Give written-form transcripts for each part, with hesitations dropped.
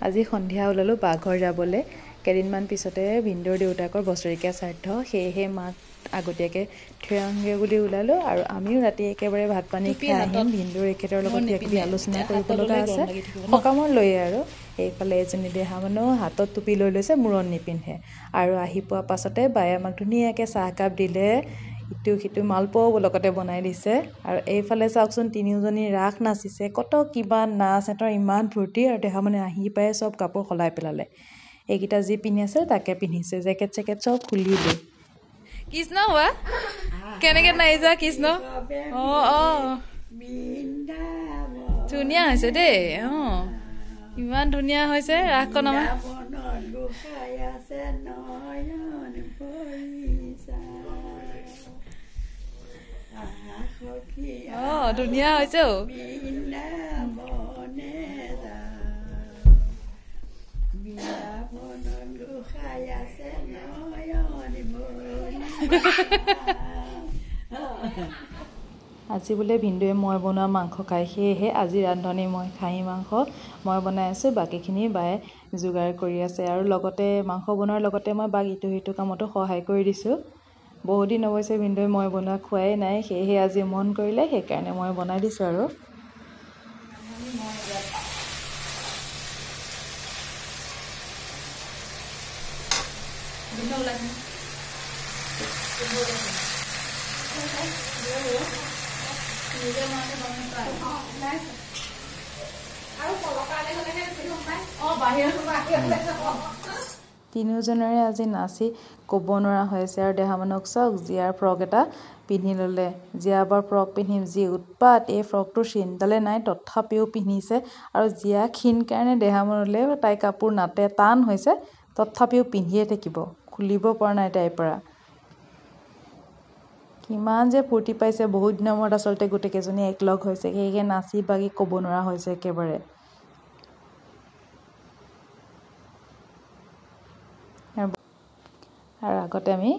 আজি সন্ধিয়া ওলালো বাঘৰ যাবলৈ কেদিনমান পিছতে ভিন্দৰ দেউতাকৰ বছৰিকীয়া শ্ৰাদ্ধ সেয়েহে মাক আগতীয়াকৈ থৈ আহোঁগৈ বুলি ওলালো আৰু আমিও ৰাতি একেবাৰে ভাত পানী খাই আহিম ভিন্দৰ এখেতৰ লগত কিবা আলোচনা কৰিব লগা আছে সকামৰ লৈয়ে আৰু এইফালে এজনী দেহা মানুহ হাতত টুপি লৈ লৈছে মূৰত নিপিন্ধে আৰু আহি পোৱাৰ পাছতে বায়ে আমাক ধুনীয়াকৈ চাহকাপ দিলে ইটো সিটো মালপোৱাও লগতে বনাই দিছে আৰু এইফালে চাওকচোন তিনিওজনী ৰাস নাচিছে কত কিবা নাচ সিহঁতৰ ইমান ফূৰ্তি আৰু দেহা মানে আহি পাই চব কাপোৰ সলাই পেলালে এইকেইটা যি পিন্ধি আছে তাকে পিন্ধিছে জেকেট চেকেট চব খুলিলে কৃষ্ণ হোৱা কেনেকৈ নাইছা কৃষ্ণ ধুনীয়া হৈছে দেই ইমান ধুনীয়া হৈছে ৰাসখন আমাৰ ধুনীয়া হৈছে আজি বোলে ভিন্দুৱে মই বনোৱা মাংস খাই সেয়েহে আজি ৰান্ধনি মই খাহী মাংস মই বনাই আছোঁ বাকীখিনি বায়ে যোগাৰ কৰি আছে আৰু লগতে মাংস বনোৱাৰ লগতে মই বাক ইটো সিটো কামতো সহায় কৰি দিছোঁ বহুত দিন অৱশ্যে ভিন্দুৱে মই বনোৱা খোৱাই নাই সেয়েহে আজি মন কৰিলে সেইকাৰণে মই বনাই দিছোঁ আৰু তিনিওজনৰে আজি নাচি ক'ব নোৱাৰা হৈছে আৰু দেহা মানুহক চাওক জীয়াৰ ফ্ৰক এটা পিন্ধি ল'লে জীয়া বাৰ ফ্ৰক পিন্ধিম যি উৎপাত এই ফ্ৰকটোৰ চিনডালে নাই তথাপিও পিন্ধিছে আৰু জীয়া ক্ষীণ কাৰণে দেহা মানুহলৈ তাই কাপোৰ নাতে টান হৈছে তথাপিও পিন্ধিয়ে থাকিব খুলিব পৰা নাই তাইৰ পৰা কিমান যে ফূৰ্তি পাইছে বহুত দিনৰ মূৰত আচলতে গোটেইকেইজনী একলগ হৈছে সেয়েহে নাচি বাগি ক'ব নোৱাৰা হৈছে একেবাৰে আৰু আগতে আমি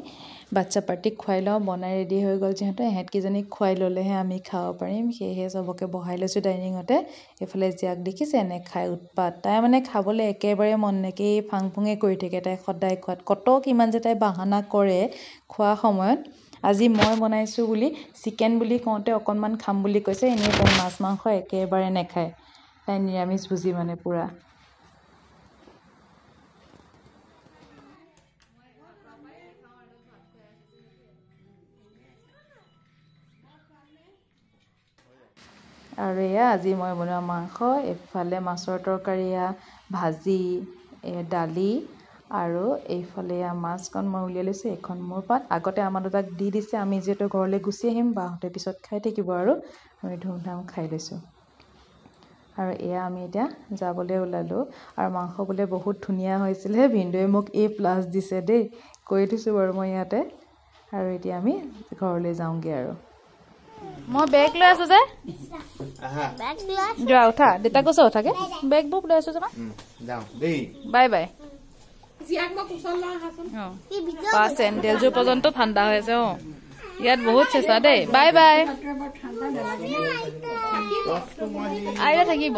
বাচ্ছা পাৰ্টিক খুৱাই লওঁ বনাই ৰেডি হৈ গ'ল যিহেতু এহেঁতকেইজনীক খুৱাই ল'লেহে আমি খাব পাৰিম সেয়েহে চবকে বহাই লৈছোঁ ডাইনিঙতে এইফালে জীয়াক দেখিছে এনে খাই উৎপাত তাই মানে খাবলৈ একেবাৰে মন নাইকিয়া এই ফাং ফুঙে কৰি থাকে তাই সদায় খোৱাত কত কিমান যে তাই বাহানা কৰে খোৱা সময়ত আজি মই বনাইছোঁ বুলি চিকেন বুলি কওঁতে অকণমান খাম বুলি কৈছে এনেই তাই মাছ মাংস একেবাৰে নাখায় তাই নিৰামিষ ভুজি মানে পূৰা আৰু এয়া আজি মই বনোৱা মাংস এইফালে মাছৰ তৰকাৰী ভাজি দালি আৰু এইফালে মাছখন মই উলিয়াই লৈছোঁ এইখন মোৰ পাত আগতে আমাৰ দুটাক দি দিছে আমি যিহেতু ঘৰলৈ গুচি আহিম বাহঁতে পিছত খাই থাকিব আৰু আমি ধুমধাম খাই লৈছোঁ আৰু এয়া আমি এতিয়া যাবলৈ ওলালোঁ আৰু মাংস বোলে বহুত ধুনীয়া হৈছিলে ভিন্দুৱে মোক A+ দিছে দেই কৈ থৈছোঁ বাৰু মই ইয়াতে আৰু এতিয়া আমি ঘৰলৈ যাওঁগৈ আৰু মই বেগ লৈ আছো যে যোৱা উঠা দেউতাক কৈছে উঠাকে বেগ বুক লৈ আছো বাই বাই চেণ্ডেলযোৰ পৰ্যন্ত ঠাণ্ডা হৈ আছে ইয়াত বহুত চেঁচা দেই বাই বাই আইতা থাকিব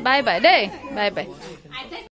বাই বাই দেই বাই বাই